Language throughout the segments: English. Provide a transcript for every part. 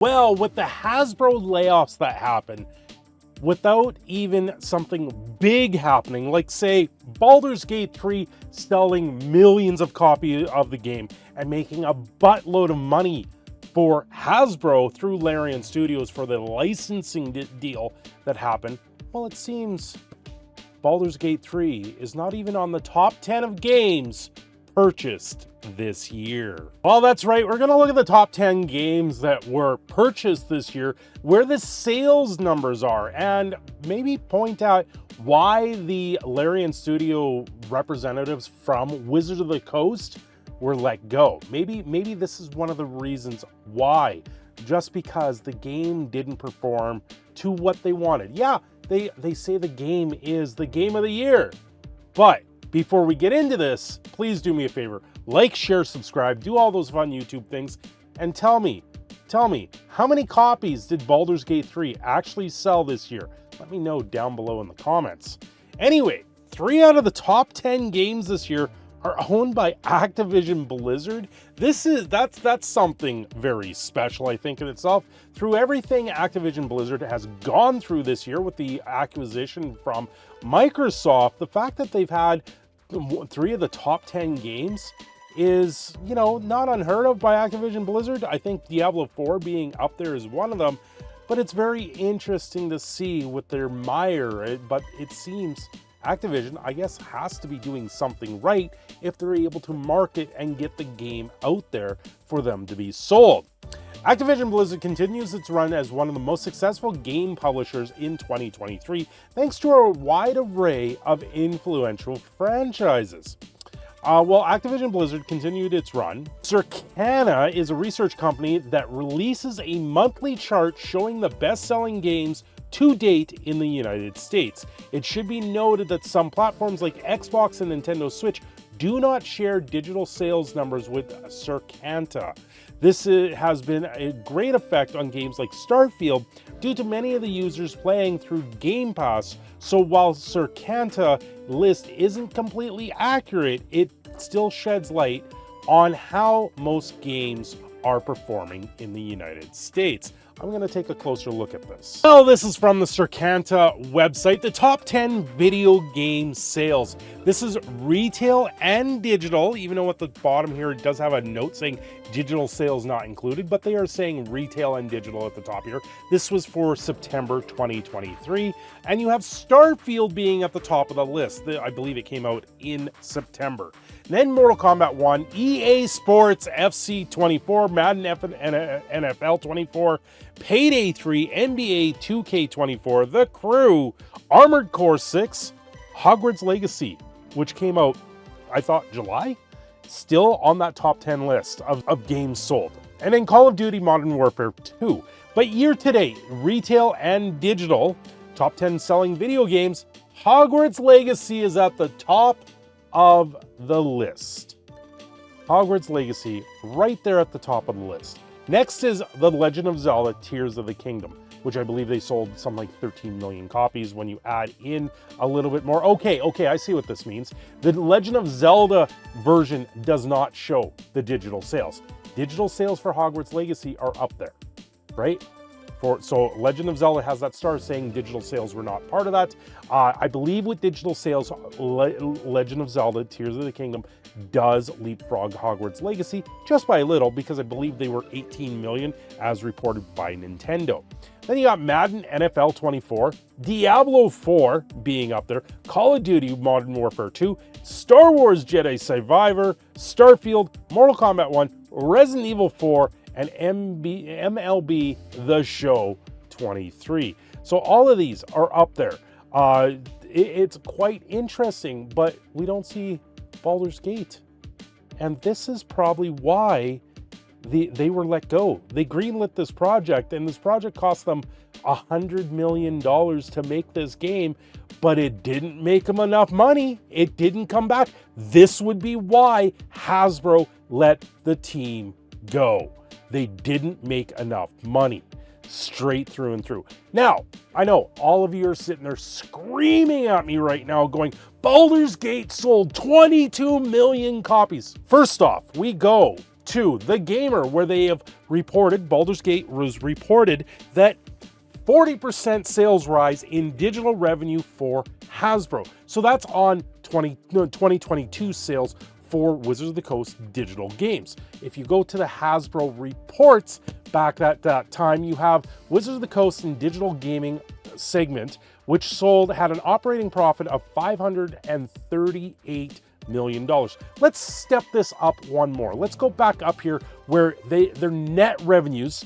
Well, with the Hasbro layoffs that happen, without even something big happening, like say Baldur's Gate 3 selling millions of copies of the game and making a buttload of money for Hasbro through Larian Studios for the licensing deal that happened, well, it seems Baldur's Gate 3 is not even on the top 10 of games purchased this year. Well, that's right. We're going to look at the top 10 games that were purchased this year, where the sales numbers are, and maybe point out why the Larian Studio representatives from Wizards of the Coast were let go. Maybe this is one of the reasons why, just because the game didn't perform to what they wanted. Yeah, they say the game is the game of the year, but before we get into this, please do me a favor. Like, share, subscribe, do all those fun YouTube things, and tell me, how many copies did Baldur's Gate 3 actually sell this year? Let me know down below in the comments. Anyway, 3 out of the top 10 games this year are owned by Activision Blizzard. That's something very special, I think, in itself. Through everything Activision Blizzard has gone through this year with the acquisition from Microsoft, the fact that they've had 3 of the top 10 games is, not unheard of by Activision Blizzard. I think Diablo 4 being up there is one of them, but it's very interesting to see with their mire. But it seems Activision, I guess, has to be doing something right if they're able to market and get the game out there for them to be sold. Activision Blizzard continues its run as one of the most successful game publishers in 2023, thanks to a wide array of influential franchises. Activision Blizzard continued its run. Circana is a research company that releases a monthly chart showing the best-selling games to date in the United States. It should be noted that some platforms like Xbox and Nintendo Switch do not share digital sales numbers with Circana. This has been a great effect on games like Starfield due to many of the users playing through Game Pass. So while Circana list isn't completely accurate, it still sheds light on how most games are performing in the United States. I'm going to take a closer look at this. Well, this is from the Circana website, the top 10 video game sales. This is retail and digital, even though at the bottom here it does have a note saying digital sales not included, but they are saying retail and digital at the top here. This was for September 2023, and you have Starfield being at the top of the list. I believe it came out in September. Then Mortal Kombat 1, EA Sports FC 24, Madden NFL 24, Payday 3, NBA 2K24, The Crew, Armored Core 6, Hogwarts Legacy, which came out, I thought, July? Still on that top 10 list of games sold. And then Call of Duty Modern Warfare 2. But year to date, retail and digital, top 10 selling video games, Hogwarts Legacy is at the top of the list. Hogwarts Legacy right there at the top of the list. Next is The Legend of Zelda Tears of the Kingdom, which I believe they sold something like 13 million copies when you add in a little bit more. Okay, I see what this means. The Legend of Zelda version does not show the digital sales. Digital sales for Hogwarts Legacy are up there, right? So Legend of Zelda has that star saying digital sales were not part of that. I believe with digital sales, Legend of Zelda Tears of the Kingdom does leapfrog Hogwarts Legacy just by a little, because I believe they were 18 million as reported by Nintendo. Then you got Madden NFL 24, Diablo 4 being up there, Call of Duty Modern Warfare 2, Star Wars Jedi Survivor, Starfield, Mortal Kombat 1, Resident Evil 4, and MLB The Show 23. So all of these are up there. It's quite interesting, but we don't see Baldur's Gate. And this is probably why they were let go. They greenlit this project, and this project cost them $100 million to make this game, but it didn't make them enough money. It didn't come back. This would be why Hasbro let the team go. They didn't make enough money, straight through and through. Now, I know all of you are sitting there screaming at me right now going, Baldur's Gate sold 22 million copies. First off, we go to The Gamer, where they have reported, Baldur's Gate was reported that 40% sales rise in digital revenue for Hasbro. So that's on 2022 sales for Wizards of the Coast digital games. If you go to the Hasbro reports back at that time, you have Wizards of the Coast and digital gaming segment, which had an operating profit of $538 million. Let's step this up one more. Let's go back up here where their net revenues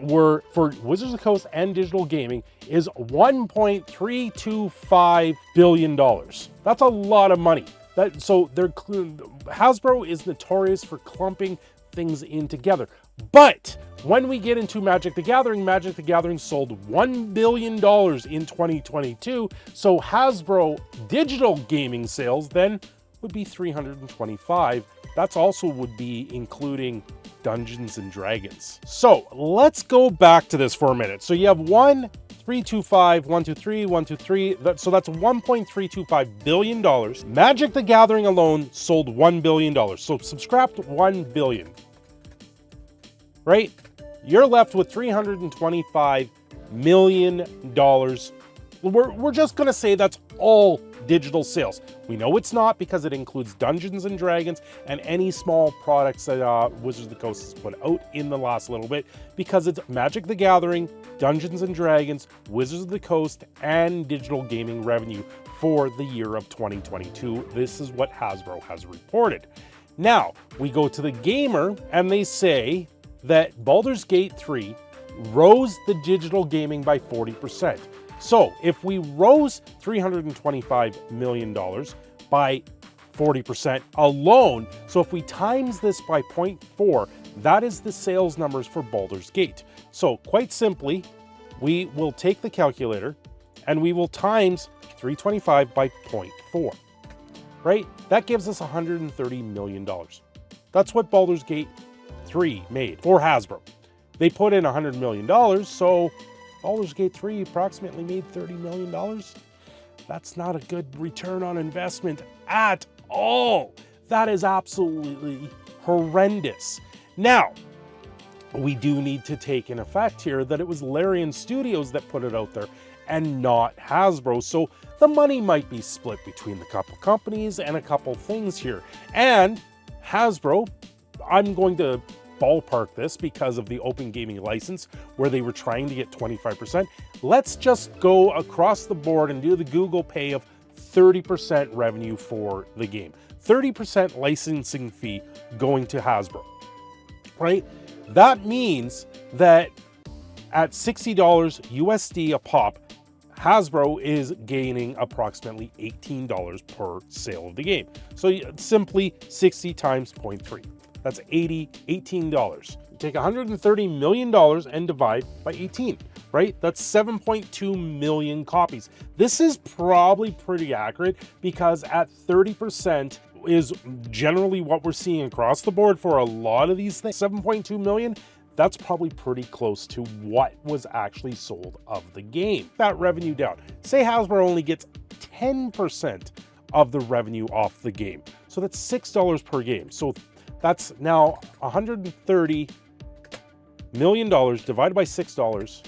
were for Wizards of the Coast and digital gaming is $1.325 billion. That's a lot of money. Hasbro is notorious for clumping things in together. But when we get into Magic the Gathering sold $1 billion in 2022. So Hasbro digital gaming sales then would be 325. That's also would be including Dungeons and Dragons. So let's go back to this for a minute. So you have 1.325, 123, 123. So that's $1.325 billion. Magic the Gathering alone sold $1 billion. So subtract $1 billion, right? You're left with $325 million. We're just gonna say that's all digital sales. We know it's not because it includes Dungeons and Dragons and any small products that Wizards of the Coast has put out in the last little bit, because it's Magic the Gathering, Dungeons and Dragons, Wizards of the Coast, and digital gaming revenue for the year of 2022. This is what Hasbro has reported. Now, we go to The Gamer, and they say that Baldur's Gate 3 rose the digital gaming by 40%. So if we rose $325 million by 40% alone, so if we times this by 0.4, that is the sales numbers for Baldur's Gate. So quite simply, we will take the calculator and we will times 325 by 0.4, right? That gives us $130 million. That's what Baldur's Gate 3 made for Hasbro. They put in $100 million, so Baldur's Gate 3 approximately made $30 million. That's not a good return on investment at all. That is absolutely horrendous. Now, we do need to take in effect here that it was Larian Studios that put it out there and not Hasbro. So the money might be split between the couple companies and a couple things here. And Hasbro, I'm going to ballpark this because of the open gaming license where they were trying to get 25%. Let's just go across the board and do the Google Pay of 30% revenue for the game. 30% licensing fee going to Hasbro, right? That means that at $60 USD a pop, Hasbro is gaining approximately $18 per sale of the game. So simply 60 times 0.3. That's $18. Take $130 million and divide by 18, right? That's 7.2 million copies. This is probably pretty accurate because at 30% is generally what we're seeing across the board for a lot of these things. 7.2 million, that's probably pretty close to what was actually sold of the game. That revenue down. Say Hasbro only gets 10% of the revenue off the game. So that's $6 per game. So that's now $130 million divided by $6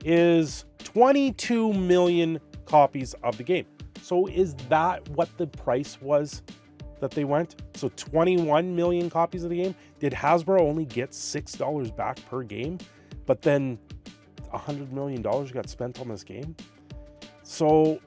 is 22 million copies of the game. So is that what the price was that they went? So 21 million copies of the game? Did Hasbro only get $6 back per game? But then $100 million got spent on this game? So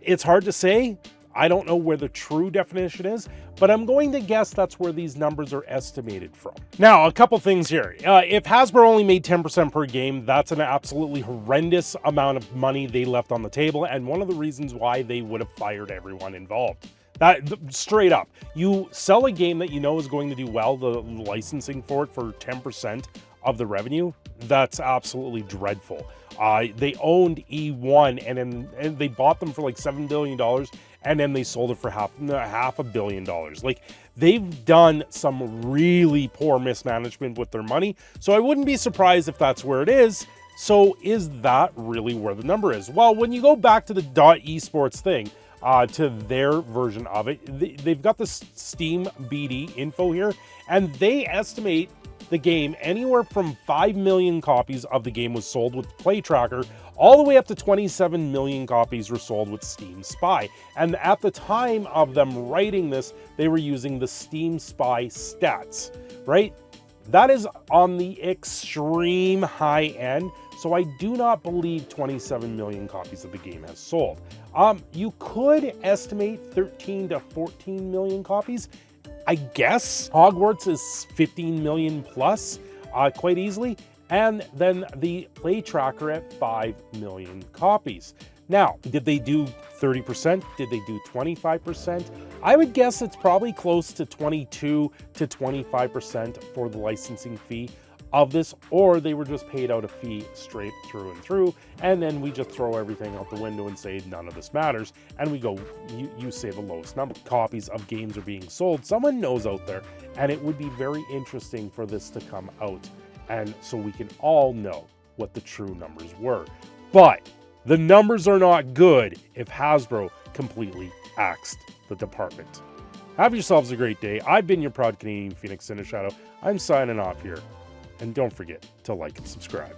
it's hard to say. I don't know where the true definition is, but I'm going to guess that's where these numbers are estimated from. Now, a couple things here. If Hasbro only made 10% per game, that's an absolutely horrendous amount of money they left on the table, and one of the reasons why they would have fired everyone involved. That straight up, you sell a game that you know is going to do well, the licensing for it for 10% of the revenue, that's absolutely dreadful. They owned E1 and they bought them for like $7 billion and then they sold it for half $500 million. Like, they've done some really poor mismanagement with their money. So I wouldn't be surprised if that's where it is. So is that really where the number is? Well, when you go back to the .esports thing, to their version of it. They've got the Steam BD info here, and they estimate the game anywhere from 5 million copies of the game was sold with Play Tracker, all the way up to 27 million copies were sold with Steam Spy. And at the time of them writing this, they were using the Steam Spy stats, right? That is on the extreme high end, so I do not believe 27 million copies of the game has sold. You could estimate 13 to 14 million copies. I guess Hogwarts is 15 million plus, quite easily, and then the Play Tracker at 5 million copies. Now, did they do 30%? Did they do 25%? I would guess it's probably close to 22 to 25% for the licensing fee of this, or they were just paid out a fee straight through and through, and then we just throw everything out the window and say none of this matters, and we go, you say the lowest number of copies of games are being sold. Someone knows out there, and it would be very interesting for this to come out, and so we can all know what the true numbers were. But the numbers are not good if Hasbro completely axed the department. Have yourselves a great day. I've been your proud Canadian Phoenix Cineshadow. I'm signing off here. And don't forget to like and subscribe.